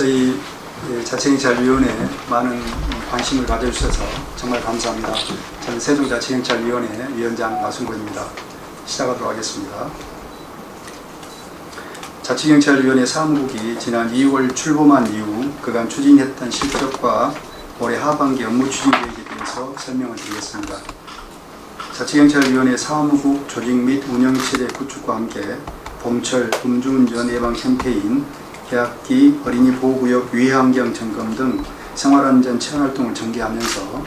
저희 자치경찰위원회에 많은 관심을 가져주셔서 정말 감사합니다. 저는 세종자치경찰위원회 위원장 나순고입니다. 시작하도록 하겠습니다. 자치경찰위원회 사무국이 지난 2월 출범한 이후 그간 추진했던 실적과 올해 하반기 업무 추진 계획에 대해서 설명을 드리겠습니다. 자치경찰위원회 사무국 조직 및 운영체계 구축과 함께 봄철 음주운전 예방 캠페인, 계약기 어린이 보호구역 위해환경 점검 등 생활안전 체험활동을 전개하면서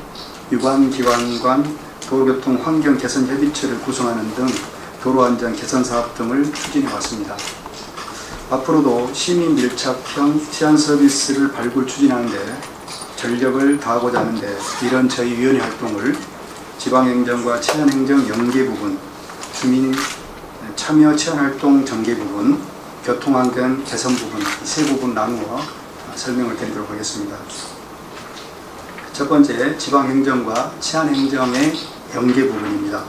유관기관 간 도로교통 환경 개선 협의체를 구성하는 등 도로안전 개선 사업 등을 추진해 왔습니다. 앞으로도 시민 밀착형 치안 서비스를 발굴 추진하는데 전력을 다하고자 하는데 이런 저희 위원회 활동을 지방행정과 치안행정 연계 부분, 주민 참여 치안활동 전개 부분, 교통안전 개선 부분 이 세 부분 나누어 설명을 드리도록 하겠습니다. 첫 번째, 지방행정과 치안행정의 연계 부분입니다.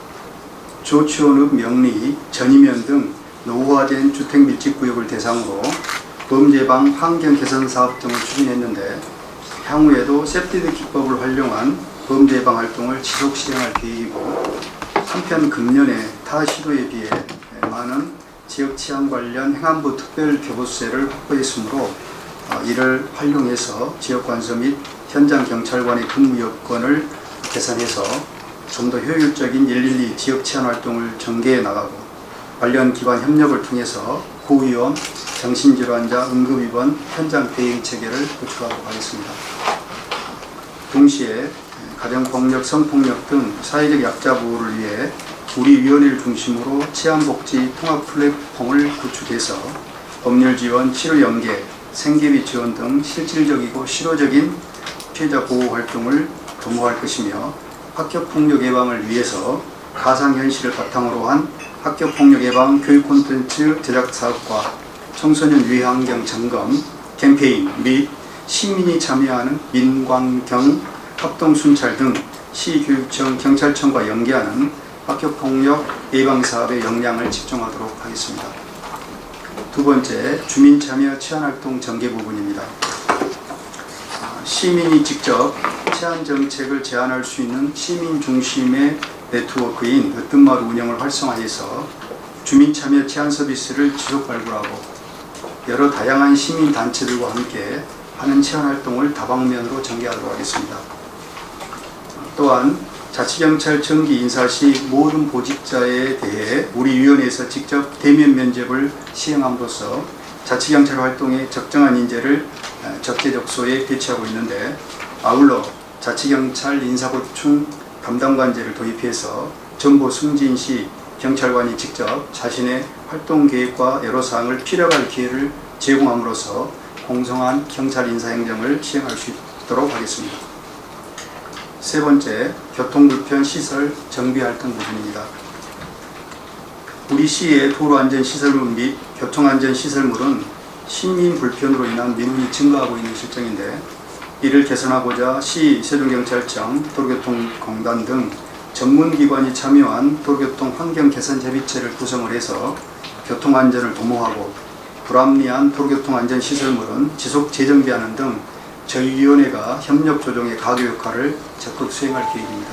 조치원읍 명리, 전이면 등 노후화된 주택밀집구역을 대상으로 범죄방 환경 개선 사업 등을 추진했는데 향후에도 세프티드 기법을 활용한 범죄방 활동을 지속 시행할 계획이고, 한편 금년에 타 시도에 비해 많은 지역 치안 관련 행안부 특별 교부세를 확보했으므로 이를 활용해서 지역 관서 및 현장 경찰관의 근무 여건을 개선해서 좀 더 효율적인 112 지역 치안 활동을 전개해 나가고, 관련 기관 협력을 통해서 고위험, 정신질환자 응급입원 현장 대응 체계를 구축하도록 하겠습니다. 동시에 가정폭력, 성폭력 등 사회적 약자 보호를 위해 우리 위원회를 중심으로 치안복지 통합 플랫폼을 구축해서 법률 지원, 치료 연계, 생계비 지원 등 실질적이고 실효적인 피해자 보호 활동을 도모할 것이며, 학교폭력 예방을 위해서 가상현실을 바탕으로 한 학교폭력 예방 교육 콘텐츠 제작 사업과 청소년 위해환경 점검 캠페인 및 시민이 참여하는 민관경 합동순찰 등 시교육청, 경찰청과 연계하는 학교폭력 예방사업의 역량을 집중하도록 하겠습니다. 두 번째, 주민참여 치안활동 전개 부분입니다. 시민이 직접 치안정책을 제안할 수 있는 시민 중심의 네트워크인 으뜸마을 운영을 활성화해서 주민참여 치안 서비스를 지속 발굴하고 여러 다양한 시민단체들과 함께 하는 치안활동을 다방면으로 전개하도록 하겠습니다. 또한 자치경찰 정기 인사 시 모든 보직자에 대해 우리 위원회에서 직접 대면 면접을 시행함으로써 자치경찰 활동에 적정한 인재를 적재적소에 배치하고 있는데, 아울러 자치경찰 인사보충 담당관제를 도입해서 정보 승진 시 경찰관이 직접 자신의 활동 계획과 애로사항을 필요할 기회를 제공함으로써 공정한 경찰 인사행정을 시행할 수 있도록 하겠습니다. 세 번째, 교통불편 시설 정비활동 부분입니다. 우리 시의 도로안전시설물 및 교통안전시설물은 시민 불편으로 인한 민원이 증가하고 있는 실정인데, 이를 개선하고자 시, 세종경찰청, 도로교통공단 등 전문기관이 참여한 도로교통 환경 개선 협의체를 구성을 해서 교통안전을 도모하고, 불합리한 도로교통안전시설물은 지속 재정비하는 등 저희 위원회가 협력 조정의 가교 역할을 적극 수행할 계획입니다.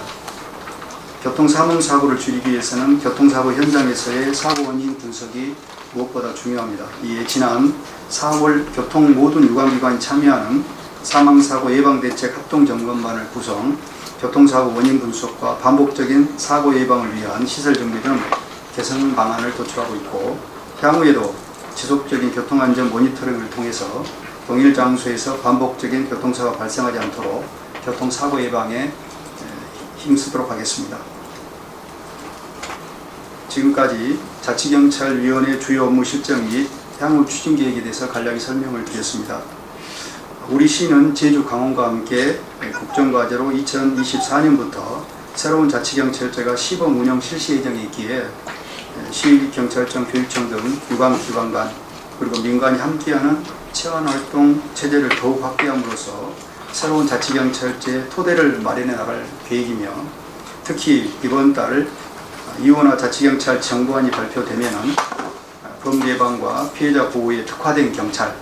교통사망사고를 줄이기 위해서는 교통사고 현장에서의 사고 원인 분석이 무엇보다 중요합니다. 이에 지난 4월 교통 모든 유관기관이 참여하는 사망사고 예방대책 합동점검반을 구성, 교통사고 원인 분석과 반복적인 사고 예방을 위한 시설 정비 등 개선 방안을 도출하고 있고, 향후에도 지속적인 교통안전 모니터링을 통해서 동일 장소에서 반복적인 교통사고가 발생하지 않도록 교통사고 예방에 힘쓰도록 하겠습니다. 지금까지 자치경찰위원회 주요 업무 실정 및 향후 추진 계획에 대해서 간략히 설명을 드렸습니다. 우리 시는 제주, 강원과 함께 국정과제로 2024년부터 새로운 자치경찰제가 시범 운영 실시 예정에 있기에 시경찰청, 교육청 등 유관기관 간 그리고 민간이 함께하는 치안활동 체제를 더욱 확대함으로써 새로운 자치경찰제 토대를 마련해 나갈 계획이며, 특히 이번 달 이원화 자치경찰 정부안이 발표되면 범죄 예방과 피해자 보호에 특화된 경찰,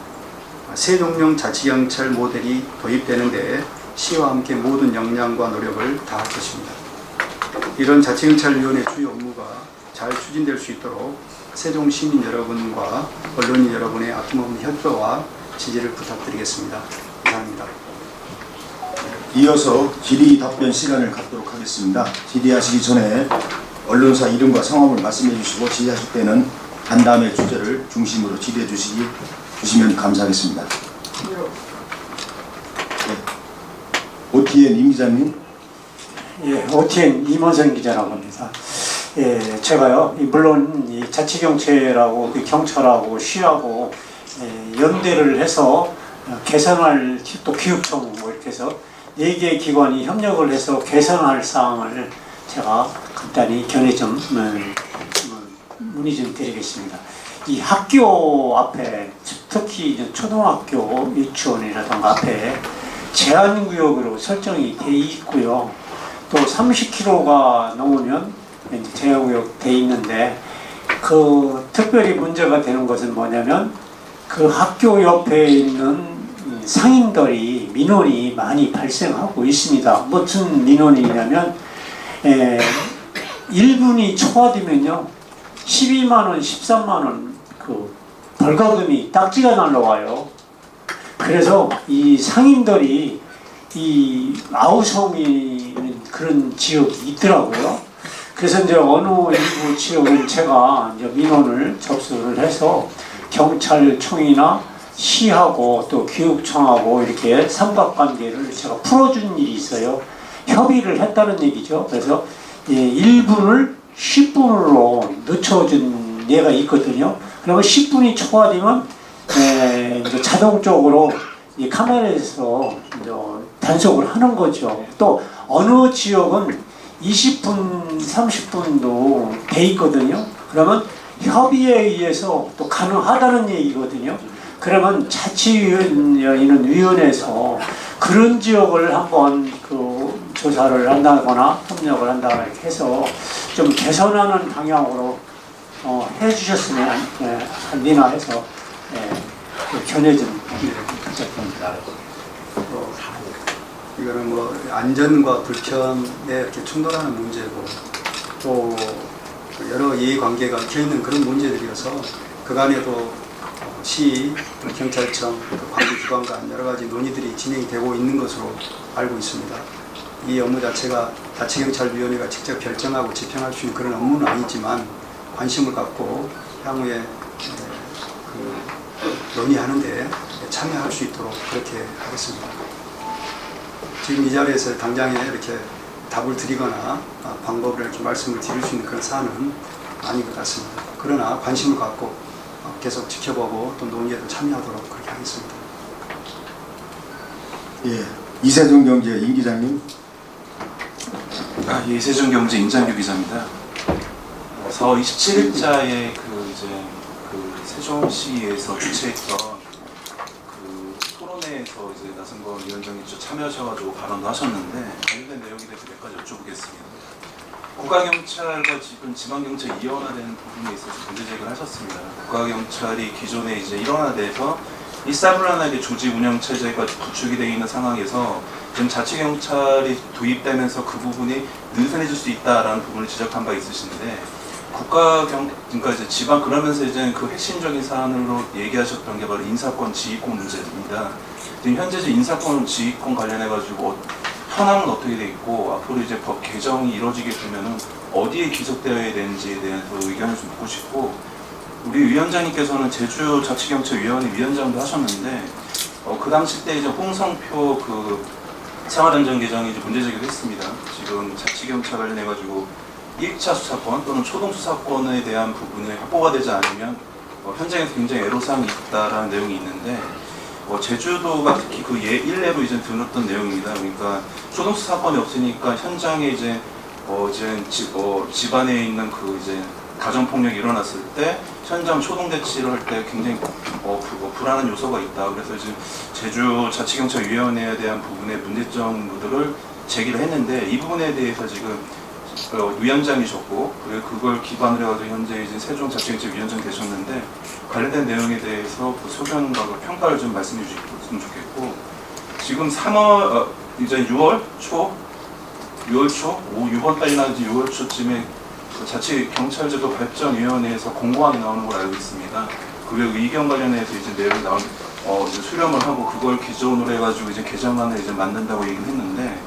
세종령 자치경찰 모델이 도입되는데 시와 함께 모든 역량과 노력을 다할 것입니다. 이런 자치경찰위원회 주요 업무가 잘 추진될 수 있도록 세종 시민 여러분과 언론인 여러분의 아낌없는 협조와 지지를 부탁드리겠습니다. 감사합니다. 이어서 질의 답변 시간을 갖도록 하겠습니다. 질의하시기 전에 언론사 이름과 성함을 말씀해 주시고 질의하실 때는 간담회 주제를 중심으로 질의해 주시면 감사하겠습니다. 네. OTN 임 기자님. 예, OTN 임원선 기자라고 합니다. 예, 제가요, 물론 이 자치경찰하고 경찰하고 시하고 연대를 해서 개선할 또 교육청 뭐 이렇게 해서 4개 기관이 협력을 해서 개선할 사항을 제가 간단히 견해 좀 문의 좀 드리겠습니다. 이 학교 앞에 특히 초등학교 유치원이라든가 앞에 제한구역으로 설정이 돼 있고요. 또 30km가 넘으면 제한구역 돼 있는데 그 특별히 문제가 되는 것은 뭐냐면 그 학교 옆에 있는 상인들이 민원이 많이 발생하고 있습니다. 무슨 민원이냐면 1분이 초과되면요 12만원, 13만원 그 벌금이 딱지가 날라와요. 그래서 이 상인들이 이 아우성이 그런 지역이 있더라고요. 그래서 이제 어느 일부 지역은 제가 이제 민원을 접수를 해서 경찰청이나 시하고 또 교육청하고 이렇게 삼각관계를 제가 풀어준 일이 있어요. 협의를 했다는 얘기죠. 그래서 1분을 10분으로 늦춰준 예가 있거든요. 그러면 10분이 초과되면 자동적으로 이 카메라에서 단속을 하는 거죠. 또 어느 지역은 20분, 30분도 돼 있거든요. 그러면 협의에 의해서 또 가능하다는 얘기거든요. 그러면 자치위원회는 위원회에서 그런 지역을 한번 그 조사를 한다거나 협력을 한다거나 이렇게 해서 좀 개선하는 방향으로 해주셨으면 한디나 해서 그 견해 좀 부탁드립니다. 이거는 뭐 안전과 불편에 이렇게 충돌하는 문제고 또 여러 이해관계가 얽혀있는 그런 문제들이어서 그간에도 시, 경찰청, 관계기관 간 여러 가지 논의들이 진행이 되고 있는 것으로 알고 있습니다. 이 업무 자체가 자치경찰위원회가 직접 결정하고 집행할 수 있는 그런 업무는 아니지만 관심을 갖고 향후에 논의하는 데 참여할 수 있도록 그렇게 하겠습니다. 지금 이 자리에서 당장에 이렇게 답을 드리거나 방법을 이렇게 말씀을 드릴 수 있는 그런 사안은 아닌 것 같습니다. 그러나 관심을 갖고 계속 지켜보고 또 논의에도 참여하도록 그렇게 하겠습니다. 예, 이세종경제 임 기자님. 예, 이세종경제 임장규 기자입니다. 4월 27일자에 그 세종시에서 주최했던 그 토론회에서 이제 나성건 위원장님 참여하셔가지고 발언도 하셨는데 관련된 내용에 대해서 몇 가지 여쭤보겠습니다. 국가경찰과 지금 지방경찰이 이원화되는 부분에 있어서 문제 제기를 하셨습니다. 국가경찰이 기존에 이제 일원화돼서 일사불란하게 조직 운영 체제가 구축이 되어 있는 상황에서 지금 자치경찰이 도입되면서 그 부분이 느슨해질 수 있다라는 부분을 지적한 바 있으신데 그러니까 이제 지방 그러면서 이제 그 핵심적인 사안으로 얘기하셨던 게 바로 인사권 지휘권 문제입니다. 지금 현재 인사권 지휘권 관련해 가지고 현황은 어떻게 돼 있고 앞으로 이제 법 개정이 이루어지게 되면은 어디에 기속되어야 되는지에 대해서 의견을 좀 묻고 싶고 우리 위원장님께서는 제주자치경찰위원회 위원장도 하셨는데 그 당시 때 이제 홍성표 그 생활안전 개정이 이제 문제 제기를 했습니다. 지금 자치경찰 관련해 가지고 1차 수사권 또는 초동 수사권에 대한 부분이 확보가 되지 않으면 현장에서 굉장히 애로사항이 있다라는 내용이 있는데 제주도가 특히 그 일례로 이제 들었던 내용입니다. 그러니까 초동 수사권이 없으니까 현장에 이제 집안에 있는 그 이제 가정 폭력이 일어났을 때 현장 초동 대치를 할 때 굉장히 불안한 요소가 있다. 그래서 이제 제주자치경찰위원회에 대한 부분의 문제점들을 제기를 했는데 이 부분에 대해서 지금 위원장이셨고 그걸 기반으로 해가지고 현재 이제 세종자치경찰위원장 되셨는데 관련된 내용에 대해서 그 소견과 그 평가를 좀 말씀해 주셨으면 좋겠고 지금 3월 이제 6월 초 6월달이나 이제 6월 초쯤에 그 자치경찰제도 발전위원회에서 공고안이 나오는 걸 알고 있습니다. 그 의견 관련해서 이제 내용이 나온 이제 수렴을 하고 그걸 기존으로 해가지고 이제 개정안을 이제 만든다고 얘기를 했는데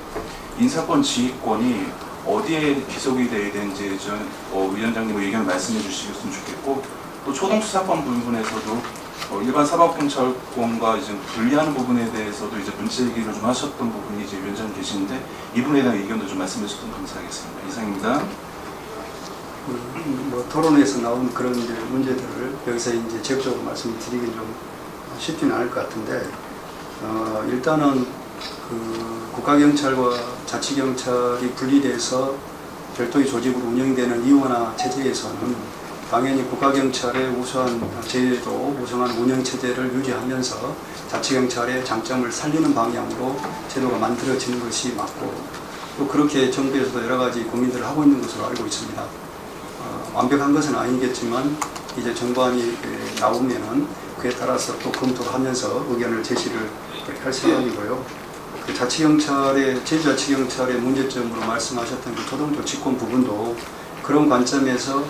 인사권 지휘권이 어디에 기속이 돼야 되는지 좀 위원장님 의견 말씀해 주시겠으면 좋겠고 또 초동수사권 부분에서도 일반 사법경찰권과 이제 분리하는 부분에 대해서도 이제 문제 얘기를 좀 하셨던 부분이 이제 위원장님 계시는데 이 부분에 대한 의견도 좀 말씀해 주시면 감사하겠습니다. 이상입니다. 뭐 토론에서 나온 그런 이제 문제들을 여기서 이제 적극적으로 말씀드리긴 좀 쉽지는 않을 것 같은데 일단은 그 국가경찰과 자치경찰이 분리돼서 별도의 조직으로 운영되는 이원화 체제에서는 당연히 국가경찰의 우수한 제도, 우수한 운영체제를 유지하면서 자치경찰의 장점을 살리는 방향으로 제도가 만들어지는 것이 맞고 또 그렇게 정부에서도 여러 가지 고민들을 하고 있는 것으로 알고 있습니다. 완벽한 것은 아니겠지만 이제 정부안이 나오면은 그에 따라서 또 검토를 하면서 의견을 제시를 할 생각이고요. 그 자치경찰의 제주자치경찰의 문제점으로 말씀하셨던 그 초동조치권 부분도 그런 관점에서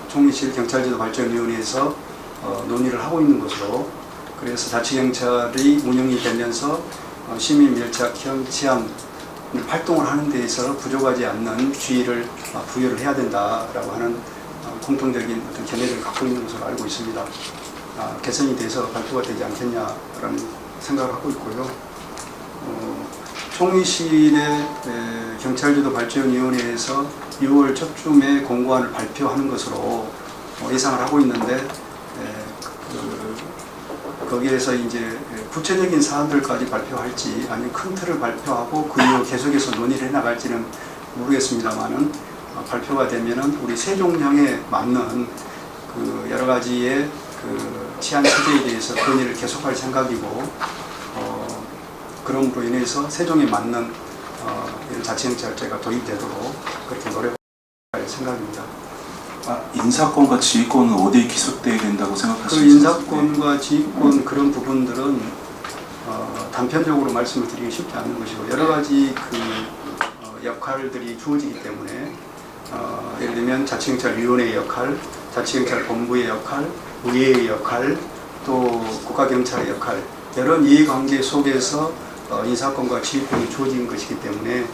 총리실 경찰제도 발전위원회에서 논의를 하고 있는 것으로 그래서 자치경찰이 운영이 되면서 시민 밀착형 치안 활동을 하는 데 있어서 부족하지 않는 지위를 부여를 해야 된다라고 하는 공통적인 어떤 견해를 갖고 있는 것으로 알고 있습니다. 개선이 돼서 발표가 되지 않겠냐라는 생각을 하고 있고요. 총리실의 경찰제도 발전위원회에서 6월 초쯤에 공고안을 발표하는 것으로 예상을 하고 있는데 거기에서 이제 구체적인 사안들까지 발표할지 아니면 큰 틀을 발표하고 그 이후 계속해서 논의를 해나갈지는 모르겠습니다만은 발표가 되면은 우리 세종령에 맞는 그 여러 가지의 그 치안 체제에 대해서 논의를 계속할 생각이고 그럼으로 인해서 세종에 맞는 이런 자치경찰제가 도입되도록 그렇게 노력할 생각입니다. 인사권과 지휘권은 어디에 기속돼야 된다고 그 생각하시는지? 인사권과 지휘권 그런 부분들은 단편적으로 말씀을 드리기 쉽지 않은 것이고 여러 가지 그 역할들이 주어지기 때문에 예를 들면 자치경찰위원회의 역할, 자치경찰본부의 역할, 의회의 역할, 또 국가경찰의 역할 이런 이해관계 속에서 인사권과 지휘권이 주어진 것이기 때문에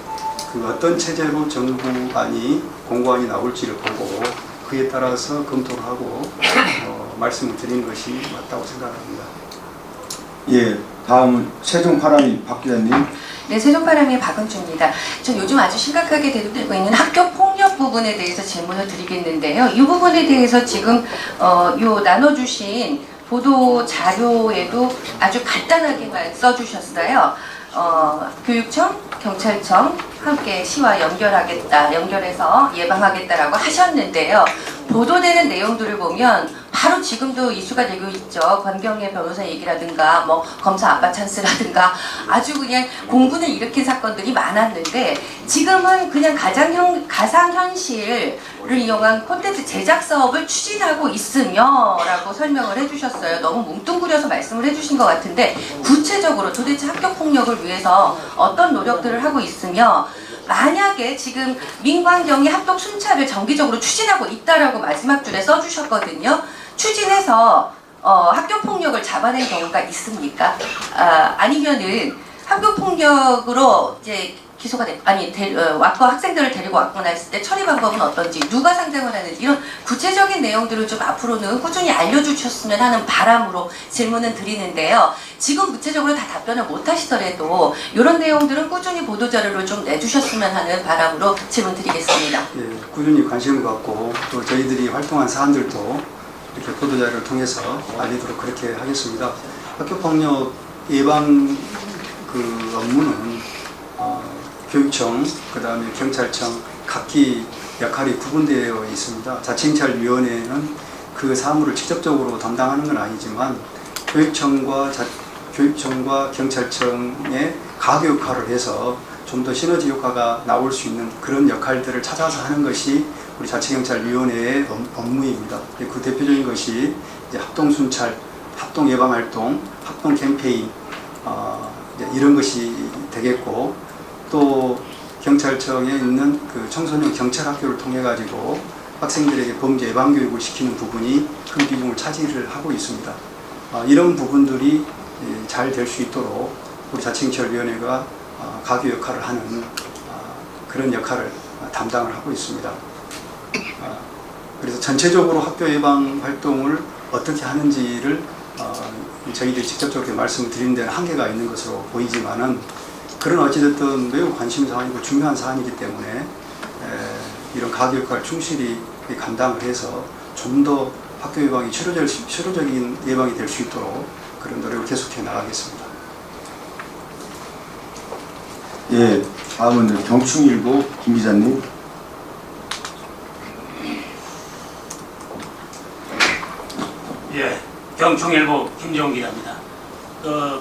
그 어떤 체제로 정부안이 공고안이 나올지를 보고 그에 따라서 검토를 하고 말씀을 드리는 것이 맞다고 생각합니다. 예, 다음은 세종파라미 박 기자님. 네, 세종파라미의 박은주입니다. 전 요즘 아주 심각하게 대두되고 있는 학교 폭력 부분에 대해서 질문을 드리겠는데요. 이 부분에 대해서 지금 요 나눠주신 보도 자료에도 아주 간단하게만 써주셨어요. 교육청, 경찰청 함께 시와 연결해서 예방하겠다라고 하셨는데요. 보도되는 내용들을 보면 바로 지금도 이슈가 되고 있죠. 권경애 변호사 얘기라든가 뭐 검사 아빠 찬스라든가 아주 그냥 공분을 일으킨 사건들이 많았는데 지금은 그냥 가상현실을 이용한 콘텐츠 제작 사업을 추진하고 있으며 라고 설명을 해주셨어요. 너무 뭉뚱그려서 말씀을 해주신 것 같은데 구체적으로 도대체 학교폭력을 위해서 어떤 노력들을 하고 있으며 만약에 지금 민광경이 합동 순찰을 정기적으로 추진하고 있다라고 마지막 줄에 써주셨거든요. 추진해서 학교폭력을 잡아낸 경우가 있습니까? 아니면은 학교폭력으로 이제 기소가 왔고 학생들을 데리고 왔거나 했을 때 처리 방법은 어떤지 누가 상담을 하는지 이런 구체적인 내용들을 좀 앞으로는 꾸준히 알려주셨으면 하는 바람으로 질문을 드리는데요. 지금 구체적으로 다 답변을 못 하시더라도 이런 내용들은 꾸준히 보도자료를 좀 내주셨으면 하는 바람으로 질문 드리겠습니다. 예, 꾸준히 관심을 갖고 또 저희들이 활동한 사안들도 이렇게 보도자료를 통해서 알리도록 그렇게 하겠습니다. 학교폭력 예방 그 업무는 교육청, 그 다음에 경찰청 각기 역할이 구분되어 있습니다. 자치경찰위원회는 그 사무를 직접적으로 담당하는 건 아니지만 교육청과 경찰청의 가교 역할을 해서 좀 더 시너지 효과가 나올 수 있는 그런 역할들을 찾아서 하는 것이 우리 자치경찰위원회의 업무입니다. 그 대표적인 것이 이제 합동순찰, 합동예방활동, 합동 캠페인 이제 이런 것이 되겠고, 또 경찰청에 있는 그 청소년 경찰학교를 통해 가지고 학생들에게 범죄 예방 교육을 시키는 부분이 큰 비중을 차지를 하고 있습니다. 이런 부분들이 잘 될 수 있도록 우리 자치경찰위원회가 가교 역할을 하는 그런 역할을 담당을 하고 있습니다. 그래서 전체적으로 학교 예방 활동을 어떻게 하는지를 저희들이 직접적으로 말씀을 드리는 데는 한계가 있는 것으로 보이지만은, 그런 어찌됐든 매우 관심 사안이고 중요한 사안이기 때문에 이런 가교 역할을 충실히 감당을 해서 좀 더 학교 예방이 실효적인 예방이 될 수 있도록 그런 노력을 계속해 나가겠습니다. 예, 다음은 경충일보 김 기자님. 예, 경충일보 김정 기자입니다.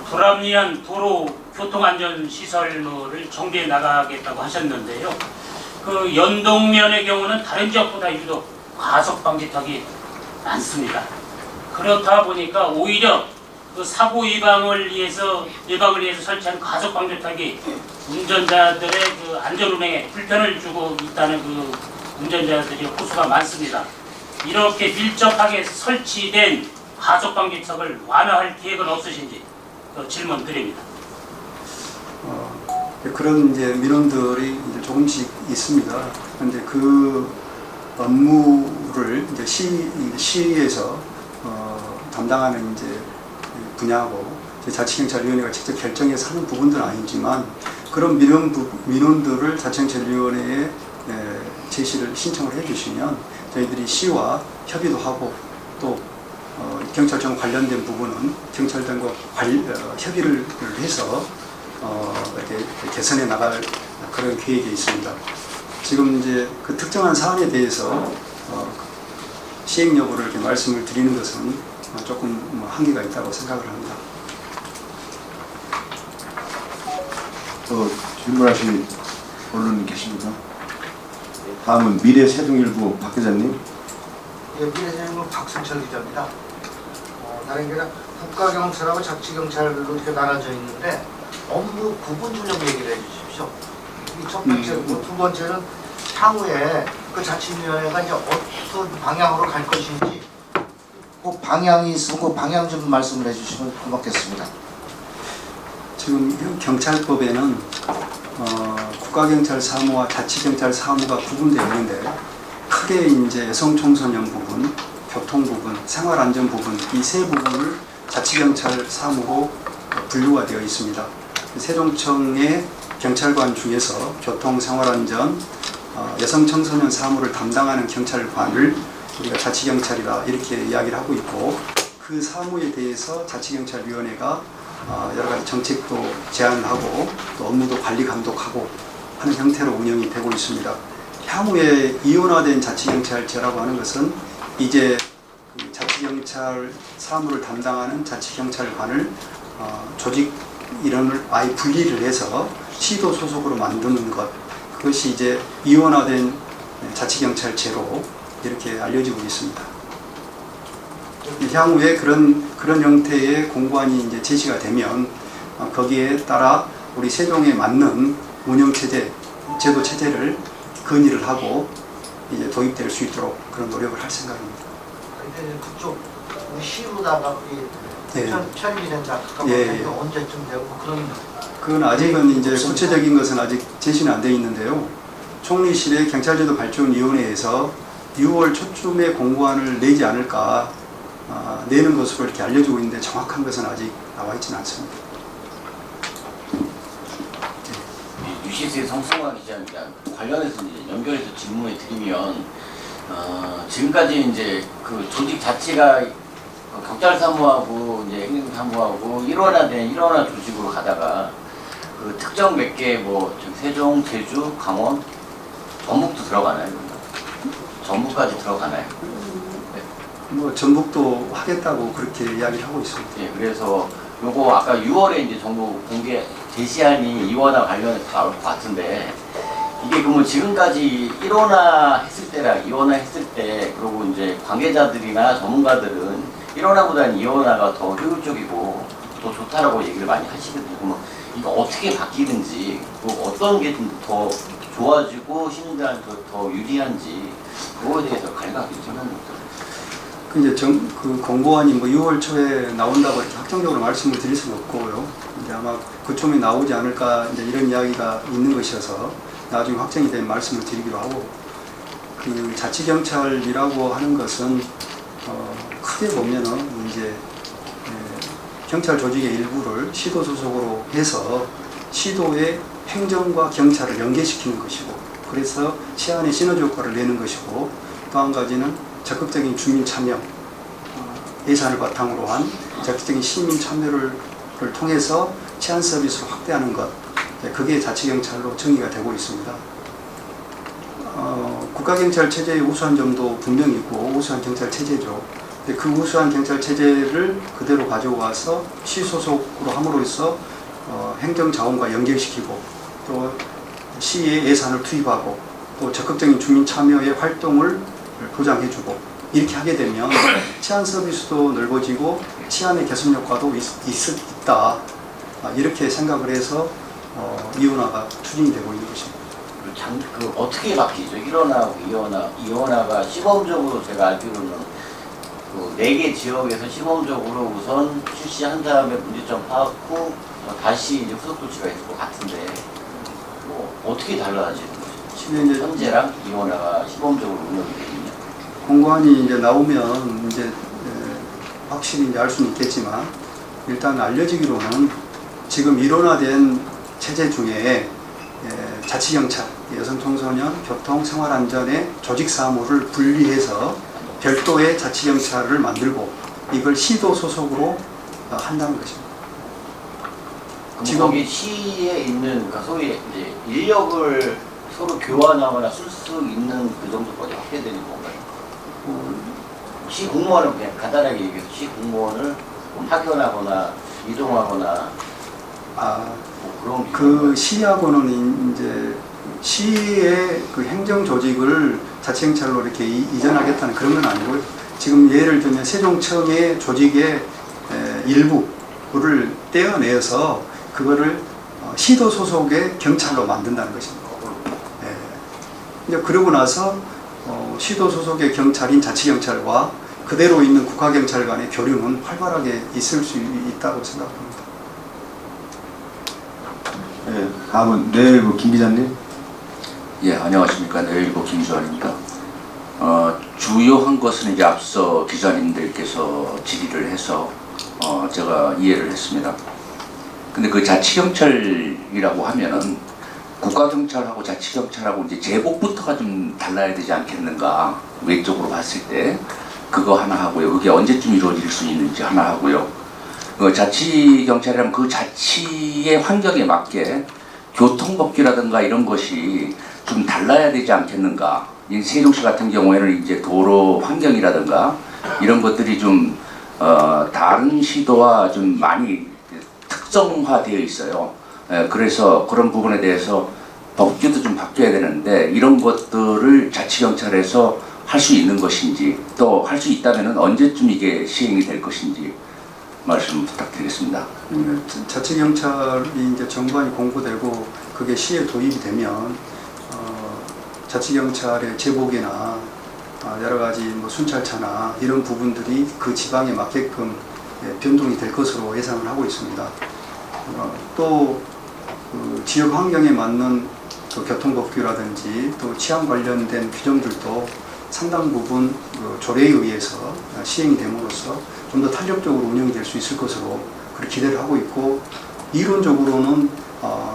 불합리한 도로 교통안전시설물을 정비해 나가겠다고 하셨는데요. 그 연동면의 경우는 다른 지역보다 유독 과속 방지턱이 많습니다. 그렇다 보니까 오히려 그 사고 예방을 위해서 설치한 과속 방지턱이 운전자들의 그 안전운행에 불편을 주고 있다는 그 운전자들의 호소가 많습니다. 이렇게 밀접하게 설치된 과속 방지턱을 완화할 계획은 없으신지 질문 드립니다. 그런 이제 민원들이 이제 조금씩 있습니다. 그런데 그 업무를 이제 시에서 담당하는 이제 분야고, 자치경찰위원회가 직접 결정해서 하는 부분들은 아니지만, 그런 민원들을 자치경찰위원회에 제시를 신청을 해주시면 저희들이 시와 협의도 하고, 또 경찰청 관련된 부분은 경찰청과 협의를 해서 이렇게 개선해 나갈 그런 계획이 있습니다. 지금 이제 그 특정한 사안에 대해서 시행 여부를 이렇게 말씀을 드리는 것은 조금 한계가 있다고 생각을 합니다. 또 질문하실 언론인 계십니까? 다음은 미래세종일보 박 기자님. 예, 미래세종일보 박승철 기자입니다. 다른 게 아니라 국가경찰하고 자치경찰로 이렇게 나눠져 있는데 업무 구분 좀 얘기를 해주십시오. 이 첫 번째고, 두 번째는 향후에 그 자치위원회가 이제 어떤 방향으로 갈 것인지 그 방향이 있으면 그 방향 좀 말씀을 해주시면 고맙겠습니다. 지금 경찰법에는 국가경찰 사무와 자치경찰 사무가 구분되어 있는데, 크게 이제 여성 청소년 부분, 교통 부분, 생활안전 부분, 이 세 부분을 자치경찰 사무로 분류가 되어 있습니다. 세종청의 경찰관 중에서 교통, 생활안전, 여성 청소년 사무를 담당하는 경찰관을 우리가 자치경찰이다 이렇게 이야기를 하고 있고, 그 사무에 대해서 자치경찰위원회가 여러 가지 정책도 제안을 하고 또 업무도 관리 감독하고 하는 형태로 운영이 되고 있습니다. 향후에 이원화된 자치경찰제라고 하는 것은 이제 그 자치경찰 사무를 담당하는 자치경찰관을 조직 이름을 아예 분리를 해서 시도 소속으로 만드는 것, 그것이 이제 이원화된 자치경찰제로 이렇게 알려지고 있습니다. 향후에 그런 형태의 공관이 이제 제시가 되면 거기에 따라 우리 세종에 맞는 운영체제, 제도체제를 건의를 하고 이제 도입될 수 있도록 그런 노력을 할 생각입니다. 근데 그쪽 우리 시로다가 편입이 된다. 언제쯤 되고 그런? 그건 아직은 이제 구체적인 것은 아직 제시는 안 돼 있는데요. 총리실의 경찰제도 발전위원회에서 6월 초쯤에 공고안을 내지 않을까, 내는 것으로 이렇게 알려지고 있는데 정확한 것은 아직 나와 있지는 않습니다. 유시스의 성승화 기자입니다. 관련해서 이제 연결해서 질문을 드리면, 지금까지 이제 그 조직 자체가 경찰 사무하고 이제 행정 사무하고 일원화 조직으로 가다가 그 특정 몇 개 뭐 세종, 제주, 강원, 전북도 들어가나요? 전북까지 들어가나요? 뭐 전북도 하겠다고 그렇게 이야기를 하고 있습니다. 예, 그래서 요거 아까 6월에 이제 정부 공개 제시안이 이원화 관련해서 나올 것 같은데 이게 그러면 지금까지 1원화 했을 때랑 2원화 했을 때 그리고 이제 관계자들이나 전문가들은 1원화보다는 2원화가 더 효율적이고 더 좋다라고 얘기를 많이 하시거든요. 그러면 이거 어떻게 바뀌는지 또 어떤 게 좀 더 좋아지고 시민들한테 더 유리한지 그거에 대해서 간략하게 설명해 주세요. 그 이제 그 공고안이 뭐 6월 초에 나온다고 이렇게 확정적으로 말씀을 드릴 수는 없고요. 이제 아마 그쯤에 나오지 않을까 이제 이런 이야기가 있는 것이어서 나중에 확정이 되면 말씀을 드리기로 하고, 그 자치경찰이라고 하는 것은 크게 보면은 이제 경찰 조직의 일부를 시도 소속으로 해서 시도의 행정과 경찰을 연계시키는 것이고, 그래서 치안의 시너지 효과를 내는 것이고, 또 한 가지는 적극적인 주민 참여, 예산을 바탕으로 한 적극적인 시민 참여를 통해서 치안 서비스를 확대하는 것, 그게 자치경찰로 정의가 되고 있습니다. 국가경찰 체제의 우수한 점도 분명히 있고 우수한 경찰 체제죠. 그 우수한 경찰 체제를 그대로 가져와서 시 소속으로 함으로써 행정자원과 연결시키고 또 시에 예산을 투입하고 또 적극적인 주민 참여의 활동을 보장해주고 이렇게 하게 되면 치안 서비스도 넓어지고 치안의 개선 효과도 있다. 이렇게 생각을 해서 이원화가 추진이 되고 있는 것입니다. 그 어떻게 바뀌죠? 1원화하고 2원화가 시범적으로 제가 알기로는 그 4개 지역에서 시범적으로 우선 실시한 다음에 문제점 파악 후 다시 이제 후속 조치가 있을 것 같은데 뭐 어떻게 달라지는 거죠? 현재랑 2원화가 시범적으로 운영이 되겠냐? 공고안이 이제 나오면 이제 확실히 이제 알 수는 있겠지만 일단 알려지기로는 지금 일원화된 체제 중에 자치경찰, 여성 청소년, 교통, 생활안전의 조직 사무를 분리해서 별도의 자치경찰을 만들고 이걸 시도 소속으로 한다는 것입니다. 지금 거기 시에 있는 그러니까 소위 이제 인력을 서로 교환하거나 쓸 수 있는 그 정도까지 확대되는 건가요? 시 공무원을 그냥 간단하게 얘기해서 시 공무원을 파견하거나 이동하거나 뭐 그런 그 시하고는 이제 시의 그 행정 조직을 자치경찰로 이렇게 이전하겠다는 그런 건 아니고요. 지금 예를 들면 세종청의 조직의 일부를 떼어내서 그거를 시도 소속의 경찰로 만든다는 것입니다. 이제 그러고 나서 시도 소속의 경찰인 자치경찰과 그대로 있는 국가경찰 간의 교류는 활발하게 있을 수 있다고 생각합니다. 네, 다음은 내일부 김 기자님. 예, 안녕하십니까. 내일부 김주환입니다. 주요한 것은 이제 앞서 기자님들께서 질의를 해서 제가 이해를 했습니다. 근데 그 자치경찰이라고 하면은 국가경찰하고 자치경찰하고 이제 제복부터가 좀 달라야 되지 않겠는가. 외적으로 봤을 때 그거 하나 하고요. 그게 언제쯤 이루어질 수 있는지 하나 하고요. 그 자치경찰이라면 그 자치의 환경에 맞게 교통법규라든가 이런 것이 좀 달라야 되지 않겠는가. 세종시 같은 경우에는 이제 도로 환경이라든가 이런 것들이 좀 다른 시도와 좀 많이 특성화되어 있어요. 그래서 그런 부분에 대해서 법규도 좀 바뀌어야 되는데 이런 것들을 자치경찰에서 할 수 있는 것인지 또 할 수 있다면 언제쯤 이게 시행이 될 것인지 말씀 부탁드리겠습니다. 자치경찰이 이제 정관이 공고되고 그게 시에 도입이 되면 자치경찰의 제복이나 여러 가지 뭐 순찰차나 이런 부분들이 그 지방에 맞게끔 변동이 될 것으로 예상을 하고 있습니다. 또 그 지역 환경에 맞는 또 교통법규라든지 또 치안 관련된 규정들도 상당 부분 그 조례에 의해서 시행이 됨으로써 좀 더 탄력적으로 운영이 될 수 있을 것으로 그렇게 기대를 하고 있고, 이론적으로는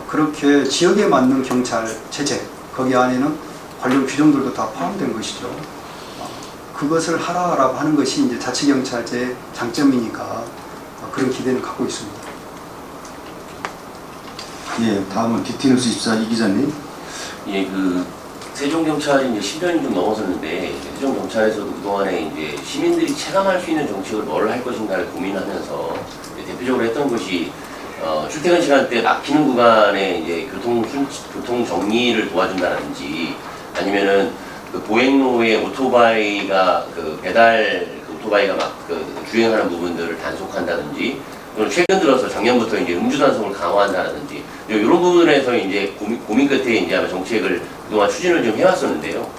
그렇게 지역에 맞는 경찰 체제, 거기 안에는 관련 규정들도 다 포함된 것이죠. 그것을 하라고 하는 것이 이제 자치경찰제의 장점이니까 그런 기대를 갖고 있습니다. 예, 다음은 DT뉴스 24 이 기자님. 예, 그 세종경찰이 이제 10년이 좀 넘어섰는데 세종경찰에서도 그동안에 이제 시민들이 체감할 수 있는 정책을 뭘 할 것인가를 고민하면서 대표적으로 했던 것이 출퇴근 시간대 막히는 구간에 이제 교통 정리를 도와준다든지 아니면은 그 보행로에 오토바이가 그 배달 그 오토바이가 막 그 주행하는 부분들을 단속한다든지 또는 최근 들어서 작년부터 이제 음주 단속을 강화한다든지 이런 부분에서 이제 고민 끝에 이제 아마 정책을 그동안 추진을 좀 해왔었는데요.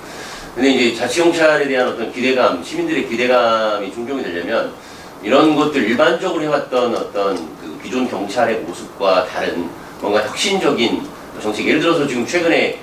근데 이제 자치경찰에 대한 어떤 기대감, 시민들의 기대감이 충족이 되려면 이런 것들 일반적으로 해왔던 어떤 그 기존 경찰의 모습과 다른 뭔가 혁신적인 정책, 예를 들어서 지금 최근에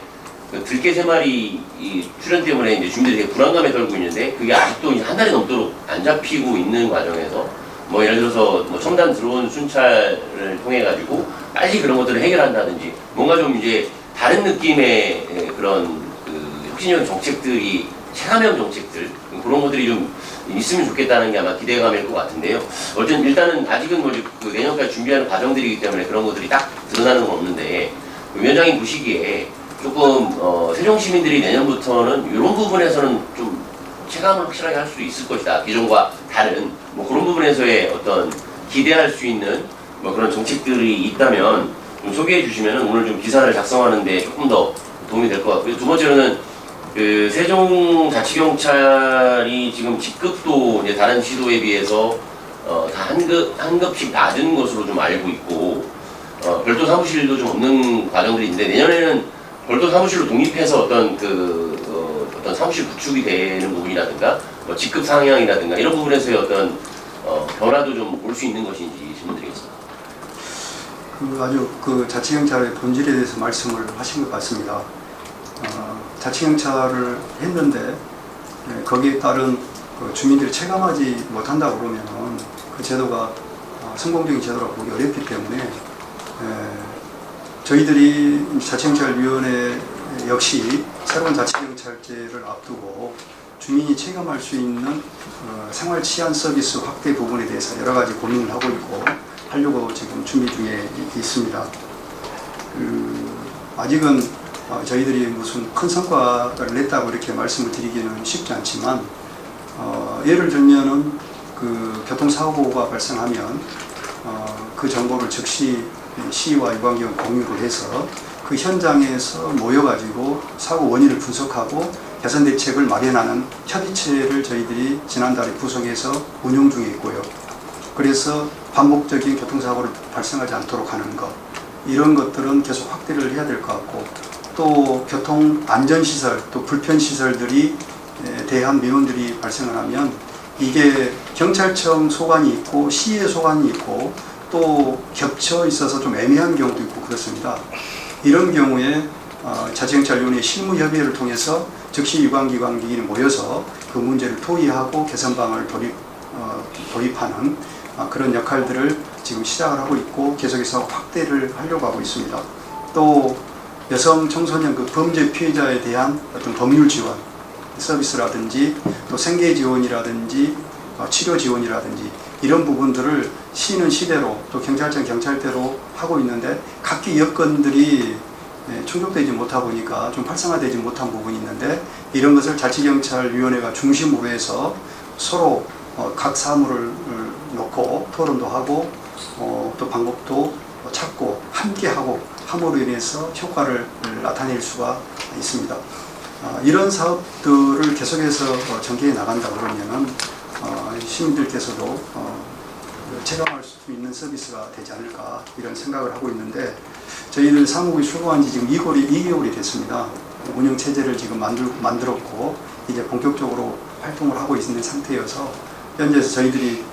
그 들개 3마리 이 출현 때문에 이제 주민들이 되게 불안감에 떨고 있는데 그게 아직도 이제 한 달이 넘도록 안 잡히고 있는 과정에서 뭐 예를 들어서 뭐 첨단 드론 순찰을 통해 가지고 빨리 그런 것들을 해결한다든지 뭔가 좀 이제 다른 느낌의 그런 그 혁신적인 정책들이 체감형 정책들 그런 것들이 좀 있으면 좋겠다는 게 아마 기대감일 것 같은데요. 어쨌든 일단은 아직은 뭐 그 내년까지 준비하는 과정들이기 때문에 그런 것들이 딱 드러나는 건 없는데 위원장님 보시기에 조금 세종 시민들이 내년부터는 이런 부분에서는 좀 체감을 확실하게 할 수 있을 것이다. 기존과 다른 뭐 그런 부분에서의 어떤 기대할 수 있는 뭐 그런 정책들이 있다면 좀 소개해 주시면 오늘 좀 기사를 작성하는데 조금 더 도움이 될 것 같고요. 두 번째로는 그 세종자치경찰이 지금 직급도 이제 다른 시도에 비해서 다 한 급씩 낮은 것으로 좀 알고 있고 별도 사무실도 좀 없는 과정들이 있는데 내년에는 별도 사무실로 독립해서 어떤 어떤 사무실 구축이 되는 부분이라든가 뭐 직급 상향이라든가 이런 부분에서의 어떤 변화도 좀 올 수 있는 것인지 질문드리겠습니다. 아주 그 자치경찰의 본질에 대해서 말씀을 하신 것 같습니다. 자치경찰을 했는데 거기에 따른 그 주민들이 체감하지 못한다고 그러면 그 제도가 성공적인 제도라고 보기 어렵기 때문에 저희들이 자치경찰위원회 역시 새로운 자치경찰제를 앞두고 주민이 체감할 수 있는 생활 치안 서비스 확대 부분에 대해서 여러 가지 고민을 하고 있고 하려고 지금 준비 중에 있습니다. 아직은 저희들이 무슨 큰 성과를 냈다고 이렇게 말씀을 드리기는 쉽지 않지만 예를 들면은 그 교통사고가 발생하면 그 정보를 즉시 시와 유관기관 공유를 해서 그 현장에서 모여가지고 사고 원인을 분석하고 개선 대책을 마련하는 협의체를 저희들이 지난달에 구성해서 운영 중에 있고요. 그래서 반복적인 교통사고를 발생하지 않도록 하는 것 이런 것들은 계속 확대를 해야 될 것 같고 또 교통안전시설 또 불편시설들이 대한 민원들이 발생을 하면 이게 경찰청 소관이 있고 시의 소관이 있고 또 겹쳐 있어서 좀 애매한 경우도 있고 그렇습니다. 이런 경우에 자치경찰위원회 실무협의회를 통해서 즉시 유관기관이 모여서 그 문제를 토의하고 개선 방안을 도입하는 그런 역할들을 지금 시작을 하고 있고 계속해서 확대를 하려고 하고 있습니다. 또 여성 청소년 그 범죄 피해자에 대한 어떤 법률 지원 서비스라든지 또 생계 지원이라든지 치료 지원이라든지 이런 부분들을 시는 시대로 또 경찰청 경찰대로 하고 있는데 각기 여건들이 충족되지 못하다 보니까 좀 활성화되지 못한 부분이 있는데 이런 것을 자치경찰위원회가 중심으로 해서 서로 각 사무를 놓고 토론도 하고 또 방법도 찾고 함께하고 함으로 인해서 효과를 나타낼 수가 있습니다. 이런 사업들을 계속해서 전개해 나간다 그러면은 시민들께서도 체감할 수 있는 서비스가 되지 않을까 이런 생각을 하고 있는데 저희들 사무국이 출범한 지 지금 2개월이 됐습니다. 운영 체제를 지금 만들었고 이제 본격적으로 활동을 하고 있는 상태여서 현재에서 저희들이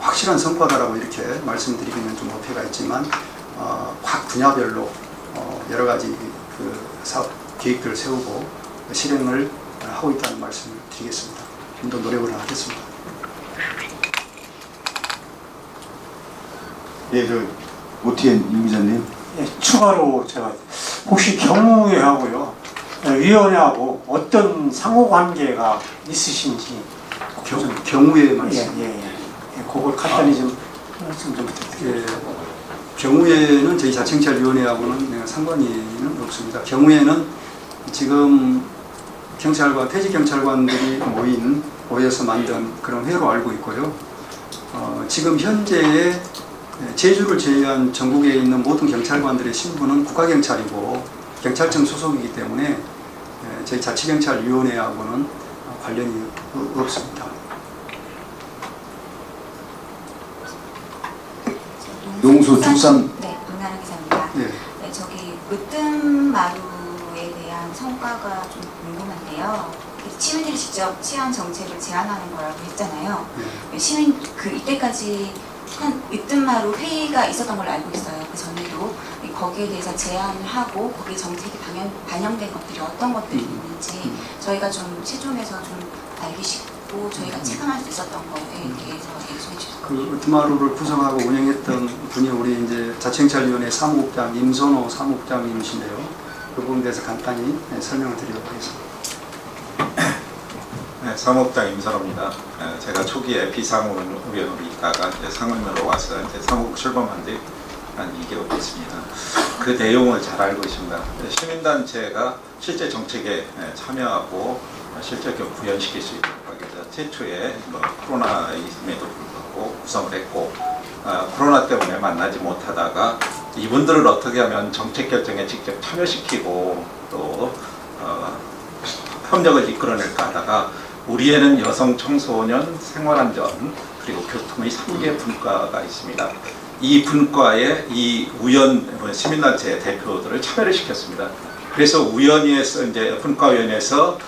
확실한 성과다라고 이렇게 말씀드리기는 좀 어폐가 있지만 각 분야별로 여러 가지 그 사업 계획들을 세우고 실행을 하고 있다는 말씀을 드리겠습니다. 좀 더 노력을 하겠습니다. 예, 오티엔 임 기자님. 예, 추가로 제가 혹시 경무회하고요 위원회하고 어떤 상호관계가 있으신지 경우에 말씀. 예, 그걸 간단히 좀 말씀 좀 부탁드립니다. 예, 경우에는 저희 자치경찰위원회하고는 상관이는 없습니다. 경우에는 지금 경찰관, 퇴직경찰관들이 모여서 만든 그런 회로 알고 있고요. 지금 현재의 제주를 제외한 전국에 있는 모든 경찰관들의 신분은 국가경찰이고 경찰청 소속이기 때문에 저희 자치경찰위원회하고는 관련이 없습니다. 농수 축산 네, 박나래 기자입니다. 예. 네, 저기 으뜸마루에 대한 성과가 좀 궁금한데요. 시민들이 직접 치안 정책을 제안하는 거라고 했잖아요. 예. 시민 이때까지 한 으뜸마루 회의가 있었던 걸로 알고 있어요. 그 전에도 거기에 대해서 제안을 하고 거기 정책이 반영된 것들이 어떤 것들이 있는지 저희가 좀 시중에서 좀 알기 쉽고 저희가 체감할 수 있었던 거에 대해서 얘기해 주세요. 그 으뜸마루를 구성하고 운영했던 분이 우리 이제 자치경찰위원회 사무국장 임선호 사무국장님이신데요. 그 부분에 대해서 간단히 설명을 드리도록 하겠습니다. 네, 사무국장 임선호입니다. 제가 초기에 비상무위원으로 있다가 이제 상무위원으로 와서 이제 사무국 출범한 지 한 2개월 됐습니다. 그 내용을 잘 알고 있습니다. 시민단체가 실제 정책에 참여하고 실제 구현시킬 수 있도록 하기 위해서 최초에 코로나임에도 불구하고 구성을 했고 코로나 때문에 만나지 못하다가 이분들을 어떻게 하면 정책 결정에 직접 참여시키고 또 협력을 이끌어낼까 하다가 우리에는 여성, 청소년, 생활안전 그리고 교통의 3개 분과가 있습니다. 이 분과에 이 시민단체 대표들을 참여를 시켰습니다. 그래서 위원회에서 이제 분과위원회에서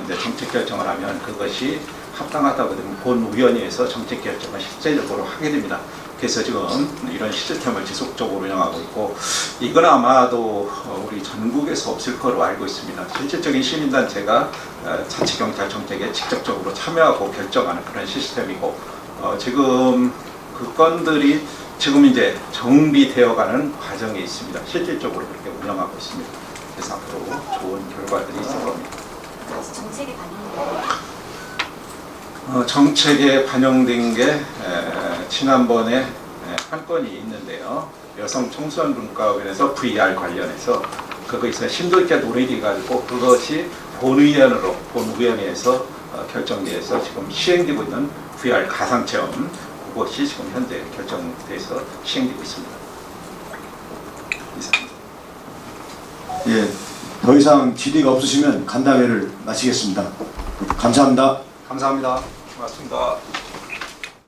이제 정책 결정을 하면 그것이 합당하다고 되면 본위원회에서 정책 결정을 실제적으로 하게 됩니다. 그래서 지금 이런 시스템을 지속적으로 운영하고 있고 이건 아마도 우리 전국에서 없을 거로 알고 있습니다. 실질적인 시민단체가 자치경찰 정책에 직접적으로 참여하고 결정하는 그런 시스템이고 지금 그 건들이 지금 이제 정비되어가는 과정에 있습니다. 실질적으로 그렇게 운영하고 있습니다. 그래서 앞으로 좋은 결과들이 있을 겁니다. 정책에 정책에 반영된 게 지난번에 한 건이 있는데요. 여성 청소년 분과위원회에서 VR 관련해서 거기서 심도 있게 논의돼 가지고 그것이 본위원회에서 결정돼서 지금 시행되고 있는 VR 가상체험 그것이 지금 현재 결정돼서 시행되고 있습니다. 이상입니다. 예, 더 이상 질의가 없으시면 간담회를 마치겠습니다. 감사합니다. 감사합니다. 고맙습니다.